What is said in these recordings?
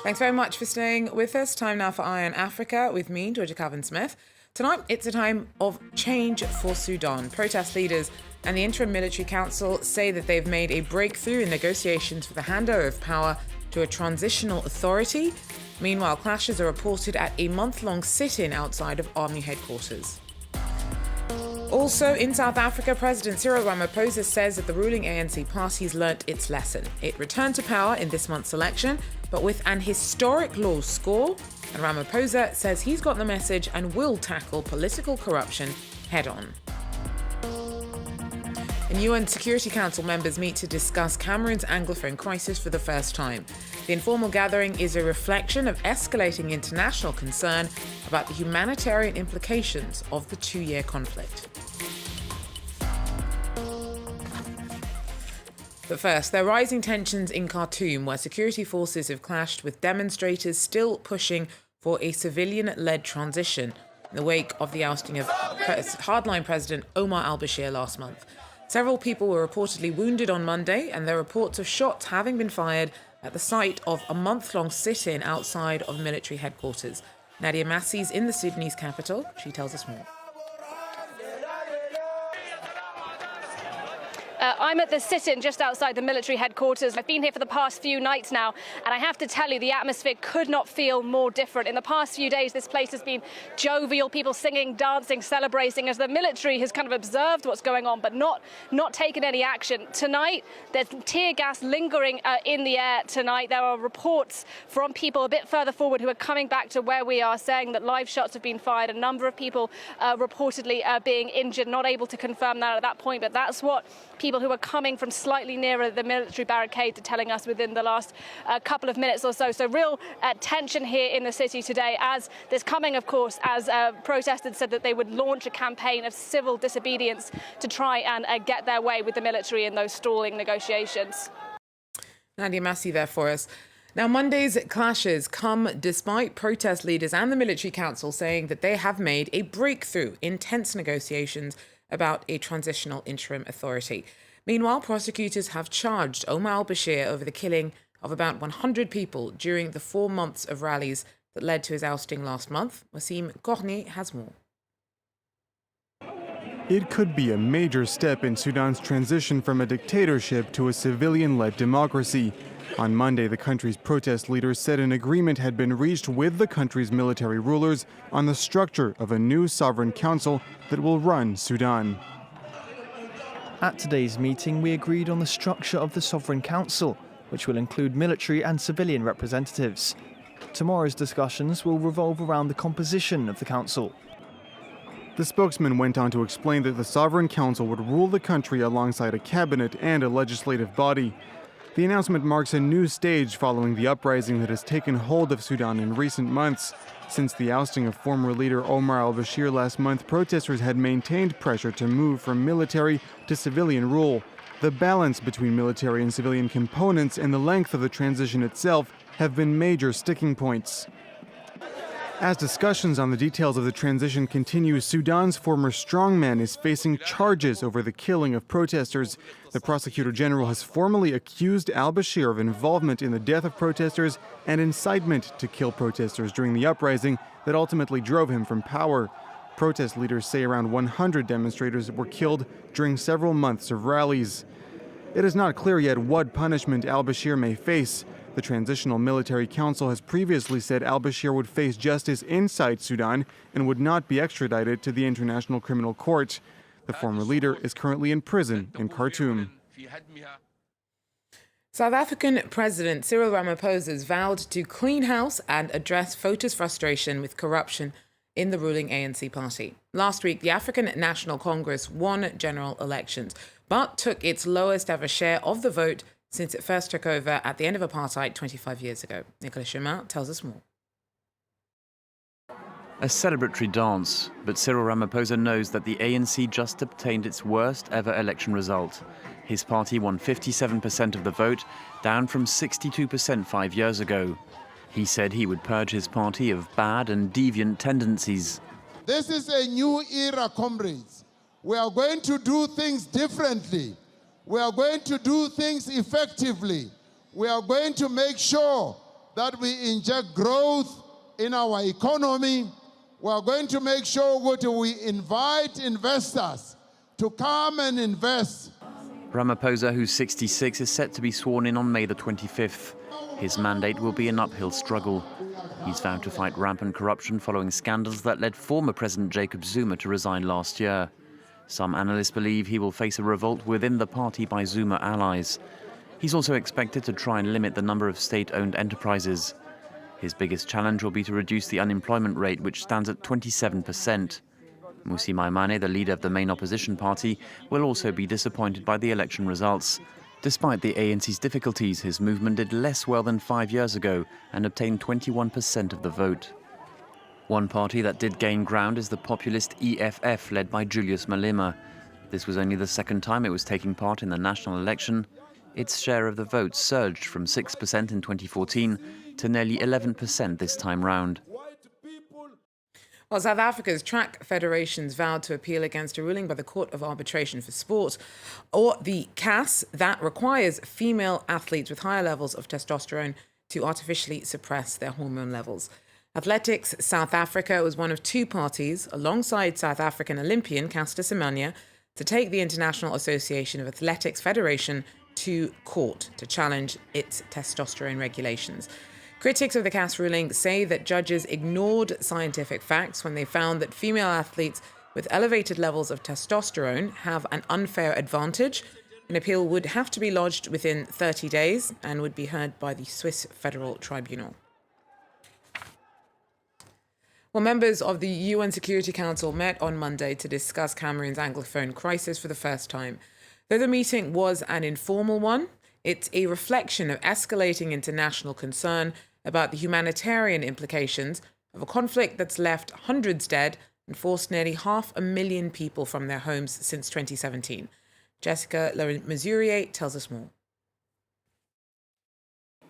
Thanks very much for staying with us. Time now for Eye on Africa with me, Georgia Calvin-Smith. Tonight, it's a time of change for Sudan. Protest leaders and the interim military council say that they've made a breakthrough in negotiations for the handover of power to a transitional authority. Meanwhile, clashes are reported at a month-long sit-in outside of army headquarters. Also, in South Africa, President Cyril Ramaphosa says that the ruling ANC party's learnt its lesson. It returned to power in this month's election, but with an historic low score. And Ramaphosa says he's got the message and will tackle political corruption head-on. And UN Security Council members meet to discuss Cameroon's Anglophone crisis for the first time. The informal gathering is a reflection of escalating international concern about the humanitarian implications of the two-year conflict. But first, there are rising tensions in Khartoum, where security forces have clashed with demonstrators still pushing for a civilian-led transition in the wake of the ousting of hardline President Omar al-Bashir last month. Several people were reportedly wounded on Monday, and there are reports of shots having been fired at the site of a month-long sit-in outside of military headquarters. Nadia Massey's in the Sudanese capital. She tells us more. I'm at the sit-in just outside the military headquarters. I've been here for the past few nights now, and I have to tell you, the atmosphere could not feel more different. In the past few days, this place has been jovial, people singing, dancing, celebrating, as the military has kind of observed what's going on, but not taken any action. Tonight, there's tear gas lingering in the air tonight. There are reports from people a bit further forward who are coming back to where we are, saying that live shots have been fired. A number of people reportedly being injured, not able to confirm that at that point, but that's what people who are coming from slightly nearer the military barricade are telling us within the last couple of minutes or so. So real tension here in the city today, as this coming, of course, as protesters said that they would launch a campaign of civil disobedience to try and get their way with the military in those stalling negotiations. Nadia Massey there for us. Now, Monday's clashes come despite protest leaders and the military council saying that they have made a breakthrough in tense negotiations about a transitional interim authority. Meanwhile, prosecutors have charged Omar al-Bashir over the killing of about 100 people during the 4 months of rallies that led to his ousting last month. Wasim Korni has more. It could be a major step in Sudan's transition from a dictatorship to a civilian-led democracy. On Monday, the country's protest leaders said an agreement had been reached with the country's military rulers on the structure of a new sovereign council that will run Sudan. At today's meeting, we agreed on the structure of the Sovereign Council, which will include military and civilian representatives. Tomorrow's discussions will revolve around the composition of the council. The spokesman went on to explain that the Sovereign Council would rule the country alongside a cabinet and a legislative body. The announcement marks a new stage following the uprising that has taken hold of Sudan in recent months. Since the ousting of former leader Omar al-Bashir last month, protesters had maintained pressure to move from military to civilian rule. The balance between military and civilian components and the length of the transition itself have been major sticking points. As discussions on the details of the transition continue, Sudan's former strongman is facing charges over the killing of protesters. The prosecutor general has formally accused al-Bashir of involvement in the death of protesters and incitement to kill protesters during the uprising that ultimately drove him from power. Protest leaders say around 100 demonstrators were killed during several months of rallies. It is not clear yet what punishment al-Bashir may face. The Transitional Military Council has previously said al-Bashir would face justice inside Sudan and would not be extradited to the International Criminal Court. The former leader is currently in prison in Khartoum. South African President Cyril Ramaphosa has vowed to clean house and address voters' frustration with corruption in the ruling ANC party. Last week, the African National Congress won general elections, but took its lowest ever share of the vote since it first took over at the end of apartheid 25 years ago. Nicolas Chemin tells us more. A celebratory dance, but Cyril Ramaphosa knows that the ANC just obtained its worst ever election result. His party won 57% of the vote, down from 62% 5 years ago. He said he would purge his party of bad and deviant tendencies. This is a new era, comrades. We are going to do things differently. We are going to do things effectively. We are going to make sure that we inject growth in our economy. We are going to make sure that we invite investors to come and invest. Ramaphosa, who's 66, is set to be sworn in on May the 25th. His mandate will be an uphill struggle. He's vowed to fight rampant corruption following scandals that led former President Jacob Zuma to resign last year. Some analysts believe he will face a revolt within the party by Zuma allies. He's also expected to try and limit the number of state-owned enterprises. His biggest challenge will be to reduce the unemployment rate, which stands at 27%. Moussa Maimane, the leader of the main opposition party, will also be disappointed by the election results. Despite the ANC's difficulties, his movement did less well than 5 years ago and obtained 21% of the vote. One party that did gain ground is the populist EFF, led by Julius Malema. This was only the second time it was taking part in the national election. Its share of the vote surged from 6% in 2014 to nearly 11% this time round. Well, South Africa's track federations vowed to appeal against a ruling by the Court of Arbitration for Sport, or the CAS, that requires female athletes with higher levels of testosterone to artificially suppress their hormone levels. Athletics South Africa was one of two parties, alongside South African Olympian Caster Semenya, to take the International Association of Athletics Federation to court to challenge its testosterone regulations. Critics of the CAS ruling say that judges ignored scientific facts when they found that female athletes with elevated levels of testosterone have an unfair advantage. An appeal would have to be lodged within 30 days and would be heard by the Swiss Federal Tribunal. Well, members of the UN Security Council met on Monday to discuss Cameroon's Anglophone crisis for the first time. Though the meeting was an informal one, it's a reflection of escalating international concern about the humanitarian implications of a conflict that's left hundreds dead and forced nearly 500,000 people from their homes since 2017. Jessica Lemazurier tells us more.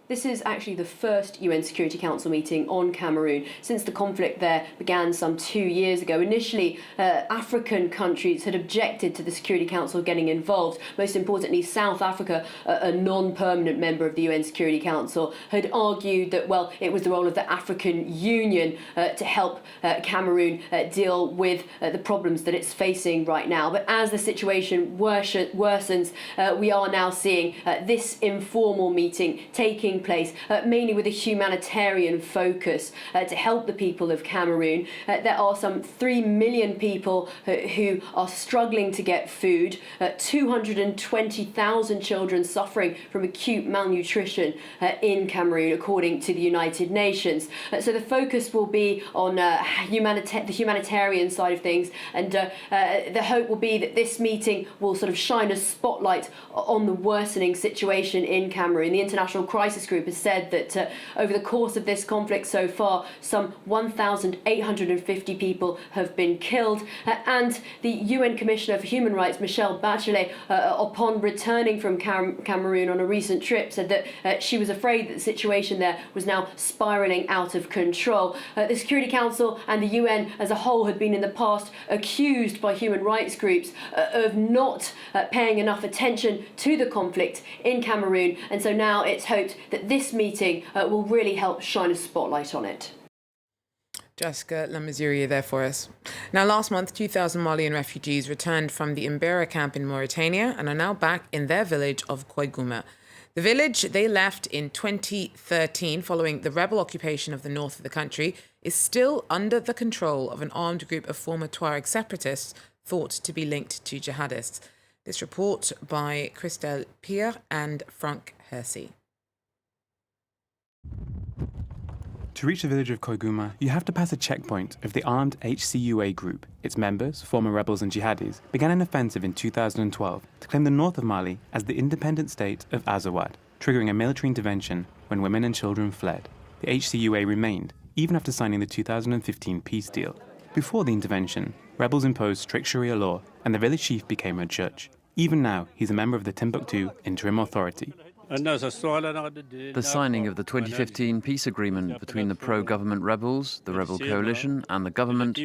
This is actually the first UN Security Council meeting on Cameroon since the conflict there began some 2 years ago. Initially, African countries had objected to the Security Council getting involved. Most importantly, South Africa, a non-permanent member of the UN Security Council, had argued that, well, it was the role of the African Union to help Cameroon deal with the problems that it's facing right now. But as the situation worsens, we are now seeing this informal meeting taking place, mainly with a humanitarian focus to help the people of Cameroon. There are some 3 million people who are struggling to get food, 220,000 children suffering from acute malnutrition in Cameroon, according to the United Nations. So the focus will be on the humanitarian side of things, and the hope will be that this meeting will sort of shine a spotlight on the worsening situation in Cameroon. The International Crisis Group has said that over the course of this conflict so far, some 1,850 people have been killed. And the UN Commissioner for Human Rights, Michelle Bachelet, upon returning from Cameroon on a recent trip, said that she was afraid that the situation there was now spiralling out of control. The Security Council and the UN as a whole had been in the past accused by human rights groups of not paying enough attention to the conflict in Cameroon, and so now it's hoped that this meeting will really help shine a spotlight on it. Jessica Lemazurier there for us. Now, last month, 2,000 Malian refugees returned from the Imbera camp in Mauritania and are now back in their village of Koiguma. The village they left in 2013 following the rebel occupation of the north of the country is still under the control of an armed group of former Tuareg separatists thought to be linked to jihadists. This report by Christelle Pierre and Frank Hersey. To reach the village of Koiguma, you have to pass a checkpoint of the armed HCUA group. Its members, former rebels and jihadis, began an offensive in 2012 to claim the north of Mali as the independent state of Azawad, triggering a military intervention when women and children fled. The HCUA remained, even after signing the 2015 peace deal. Before the intervention, rebels imposed strict Sharia law, and the village chief became a judge. Even now, he's a member of the Timbuktu Interim Authority. The signing of the 2015 peace agreement between the pro-government rebels, the rebel coalition and the government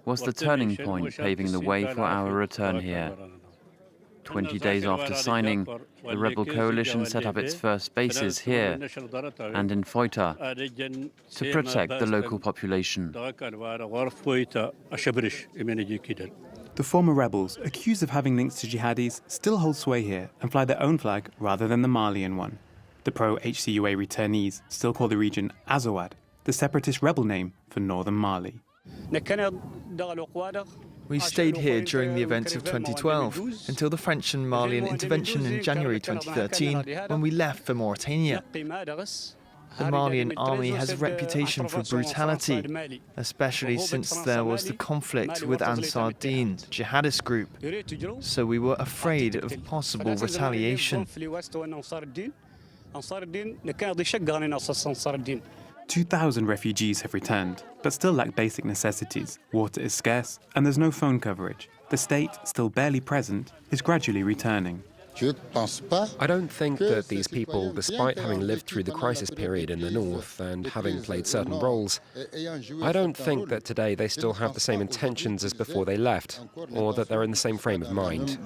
was the turning point paving the way for our return here. 20 days after signing, the rebel coalition set up its first bases here and in Foita to protect the local population. The former rebels, accused of having links to jihadis, still hold sway here and fly their own flag rather than the Malian one. The pro-HCUA returnees still call the region Azawad, the separatist rebel name for northern Mali. We stayed here during the events of 2012 until the French and Malian intervention in January 2013 when we left for Mauritania. The Malian army has a reputation for brutality, especially since there was the conflict with Ansar Dine, the jihadist group. So we were afraid of possible retaliation. 2,000 refugees have returned, but still lack basic necessities. Water is scarce, and there's no phone coverage. The state, still barely present, is gradually returning. I don't think that these people, despite having lived through the crisis period in the north and having played certain roles, I don't think that today they still have the same intentions as before they left, or that they're in the same frame of mind.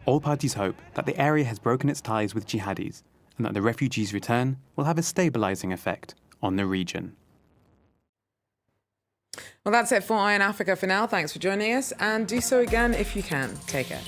All parties hope that the area has broken its ties with jihadis, and that the refugees' return will have a stabilizing effect on the region. Well, that's it for Eye on Africa for now. Thanks for joining us, and do so again if you can. Take care.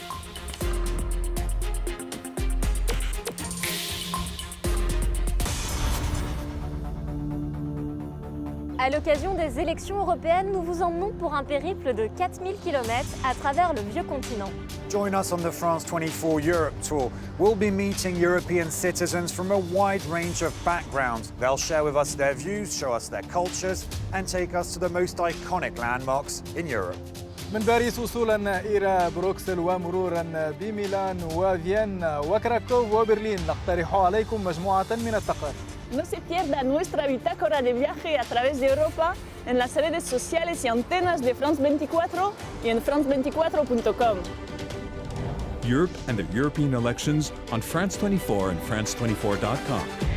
À l'occasion des élections européennes, nous vous emmenons pour un périple de 4000 km à travers le vieux continent. Join us on the France 24 Europe tour. We'll be meeting European citizens from a wide range of backgrounds. They'll share with us their views, show us their cultures, and take us to the most iconic landmarks in Europe. من باريس وصولا إلى بروكسل ومرورا بميلان وفيينا وكراكوف وبرلين نقترح عليكم مجموعة من التقارير. No se pierda nuestra bitácora de viaje a través de Europa en las redes sociales y antenas de France 24 y en france24.com. Europe and the European elections on France 24 and France24.com.